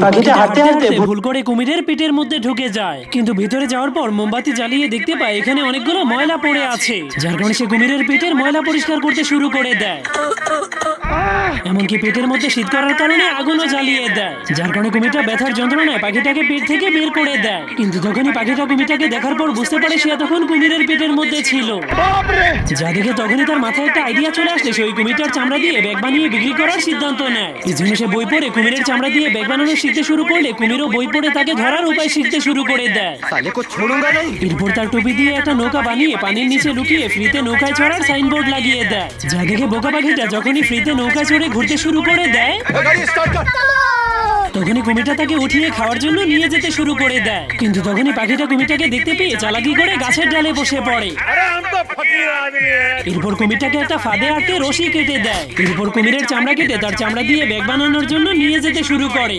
পাখিটা হাঁটতে হাঁটতে ভুল করে কুমিরের পেটের মধ্যে ঢুকে যায়, কিন্তু ভিতরে যাওয়ার পর মোমবাতি জ্বালিয়ে দেখতে পায় এখানে অনেকগুলো ময়লা পড়ে আছে, যার কারণে সে কুমিরের পেটের ময়লা পরিষ্কার করতে শুরু করে দেয়। এমনকি পেটের মধ্যে শীত করার কারণে আগুনও জ্বালিয়ে দেয়, যার কারণে কুমিরটা ব্যথার যন্ত্রণায় পাখিটাকে পেট থেকে বের করে দেয়। কিন্তু তখনই পাখিটা কুমিরটাকে দেখার পর বুঝতে পারে সে তখন কুমিরের পেটের মধ্যে ছিল। যা দেখে তখনই তার মাথায় একটা আইডিয়া চলে আসলে সে ওই কুমিরটার চামড়া দিয়ে ব্যাগ বানিয়ে বিক্রি করার সিদ্ধান্ত নেয়। এই জন্য সে বই পড়ে কুমিরের চামড়া দিয়ে ব্যাগ বানানো শিখতে শুরু করলে কুমিরও বই পড়ে তাকে ধরার উপায় শিখতে শুরু করে দেয়। এরপর তার টুপি দিয়ে একটা নৌকা বানিয়ে পানির নিচে লুকিয়ে ফ্রিতে নৌকায় চড়ার সাইনবোর্ড লাগিয়ে দেয়, যা দেখে বোকা পাখিটা যখনই ফ্রিতে নৌকা চড়ে ঘুরতে শুরু করে দেয় তখনই কুমিরটা তাকে উঠিয়ে খাওয়ার জন্য নিয়ে যেতে শুরু করে দেয়। কিন্তু তখনই পাখিটা কুমিরটাকে দেখতে পেয়ে চালাকি করে গাছের ডালে বসে পড়ে। এরপর কুমিরটাকে একটা ফাঁদে আটকে রশি কেটে দেয়। এরপর কুমিরের চামড়া কেটে তার চামড়া দিয়ে ব্যাগ বানানোর জন্য নিয়ে যেতে শুরু করে।